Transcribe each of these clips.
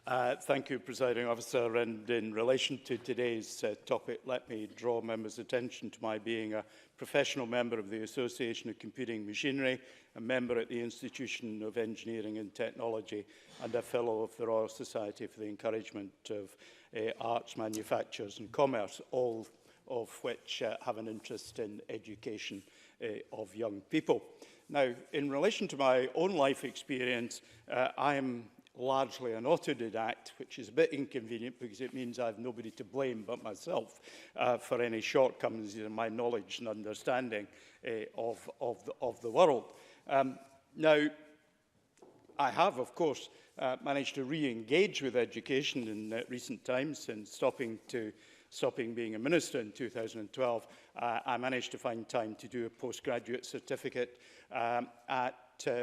Thank you, Presiding Officer. And in relation to today's topic, let me draw members' attention to my being a professional member of the Association of Computing Machinery, a member at the Institution of Engineering and Technology, and a Fellow of the Royal Society for the Encouragement of Arts, Manufactures and Commerce, all of which have an interest in education of young people. Now, in relation to my own life experience, I am largely an autodidact, which is a bit inconvenient because it means I have nobody to blame but myself for any shortcomings in my knowledge and understanding of the world. Now, I have, of course, managed to re-engage with education in recent times since stopping being a minister in 2012. I managed to find time to do a postgraduate certificate at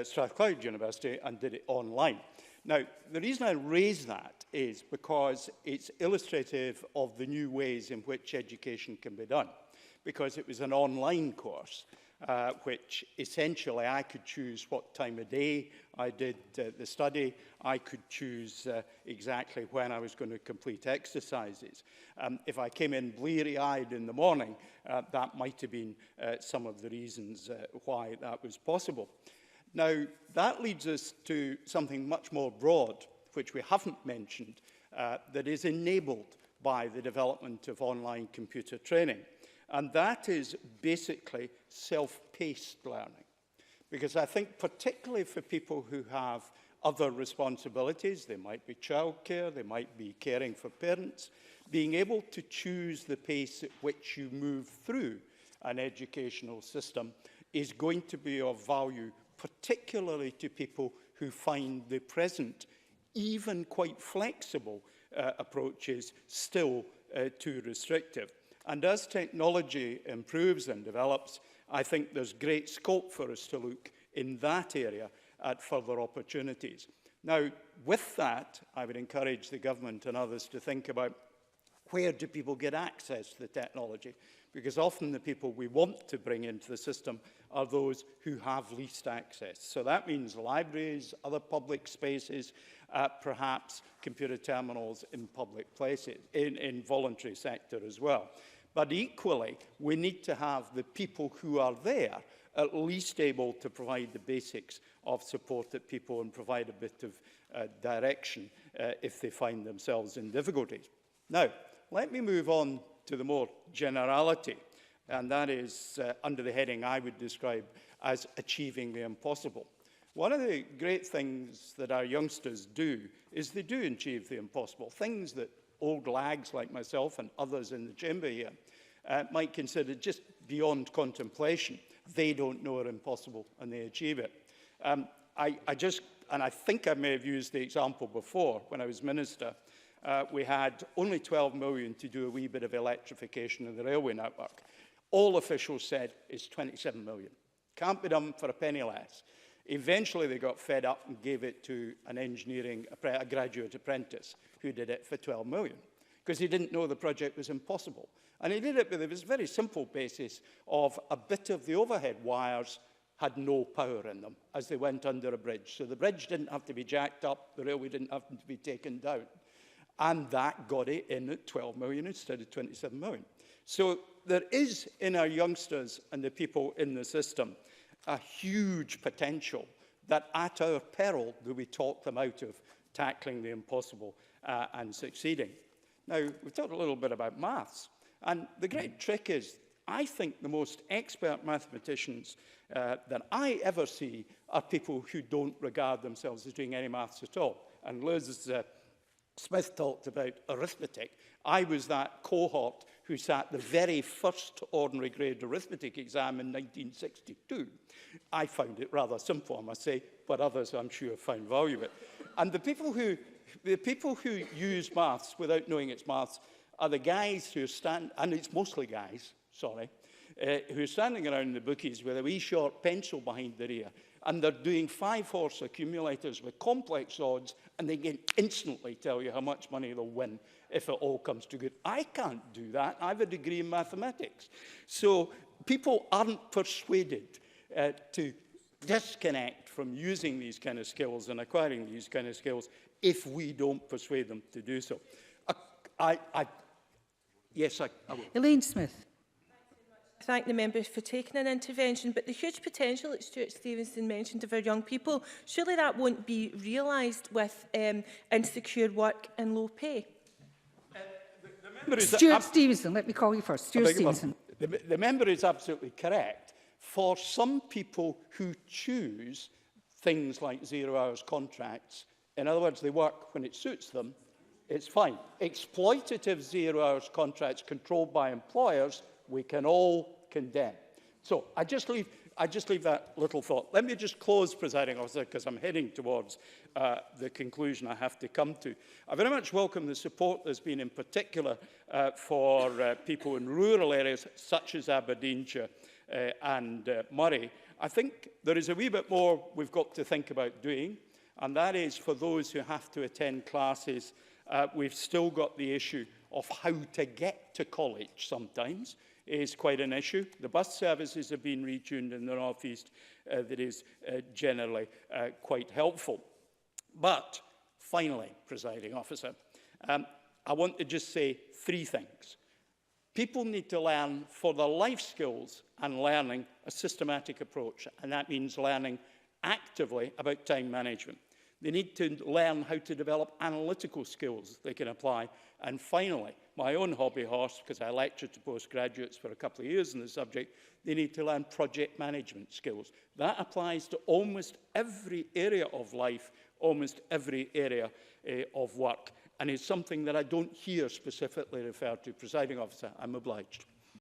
Strathclyde University and did it online. Now, the reason I raise that is because it's illustrative of the new ways in which education can be done. Because it was an online course, which essentially I could choose what time of day I did the study. I could choose exactly when I was going to complete exercises. If I came in bleary-eyed in the morning, that might have been some of the reasons why that was possible. Now, that leads us to something much more broad, which we haven't mentioned, that is enabled by the development of online computer training. And that is basically self-paced learning. Because I think particularly for people who have other responsibilities, they might be childcare, they might be caring for parents, being able to choose the pace at which you move through an educational system is going to be of value, particularly to people who find the present, even quite flexible approaches still too restrictive. And as technology improves and develops, I think there's great scope for us to look in that area at further opportunities. Now, with that, I would encourage the government and others to think about where do people get access to the technology? Because often the people we want to bring into the system are those who have least access. So that means libraries, other public spaces, perhaps computer terminals in public places, in voluntary sector as well. But equally, we need to have the people who are there at least able to provide the basics of support to people and provide a bit of direction if they find themselves in difficulties. Now, let me move on to the more generality, and that is under the heading I would describe as achieving the impossible. One of the great things that our youngsters do is they do achieve the impossible, things that old lags like myself and others in the chamber here might consider just beyond contemplation. They don't know are impossible and they achieve it. I think I may have used the example before when I was minister. We had only 12 million to do a wee bit of electrification of the railway network. All officials said is 27 million. Can't be done for a penny less. Eventually they got fed up and gave it to a graduate apprentice who did it for 12 million because he didn't know the project was impossible. And he did it with a very simple basis of a bit of the overhead wires had no power in them as they went under a bridge. So the bridge didn't have to be jacked up, the railway didn't have to be taken down. And that got it in at 12 million instead of 27 million. So there is in our youngsters and the people in the system a huge potential that at our peril do we talk them out of tackling the impossible and succeeding. Now, we've talked a little bit about maths. And the great trick is, I think the most expert mathematicians that I ever see are people who don't regard themselves as doing any maths at all. And Liz Smith talked about arithmetic. I was that cohort who sat the very first ordinary grade arithmetic exam in 1962. I found it rather simple, I must say, but others, I'm sure, found value in it. And the people who use maths without knowing it's maths are the guys who stand, and it's mostly guys, sorry, who are standing around the bookies with a wee short pencil behind their ear, and they're doing 5-horse accumulators with complex odds, and they can instantly tell you how much money they'll win if it all comes to good. I can't do that. I have a degree in mathematics. So people aren't persuaded to disconnect from using these kind of skills and acquiring these kind of skills if we don't persuade them to do so. Yes, I will. Elaine Smith. Thank the member for taking an intervention, but the huge potential that Stewart Stevenson mentioned of our young people, surely that won't be realised with insecure work and low pay. Stewart Stevenson, let me call you first. Stewart Stevenson. The member is absolutely correct. For some people who choose things like 0 hours contracts, in other words, they work when it suits them, it's fine. Exploitative 0 hours contracts controlled by employers, we can all condemn. So I just leave that little thought. Let me just close, Presiding Officer, because I'm heading towards the conclusion I have to come to. I very much welcome the support there's been in particular for people in rural areas such as Aberdeenshire and Murray. I think there is a wee bit more we've got to think about doing, and that is for those who have to attend classes. We've still got the issue of how to get to college sometimes is quite an issue. The bus services have been retuned in the North East. That is generally quite helpful. But finally, Presiding Officer, I want to just say 3 things. People need to learn for their life skills and learning a systematic approach, and that means learning actively about time management. They need to learn how to develop analytical skills they can apply. And finally, my own hobby horse, because I lectured to postgraduates for a couple of years on the subject, they need to learn project management skills. That applies to almost every area of life, almost every area of work, and is something that I don't hear specifically referred to. Presiding Officer, I'm obliged.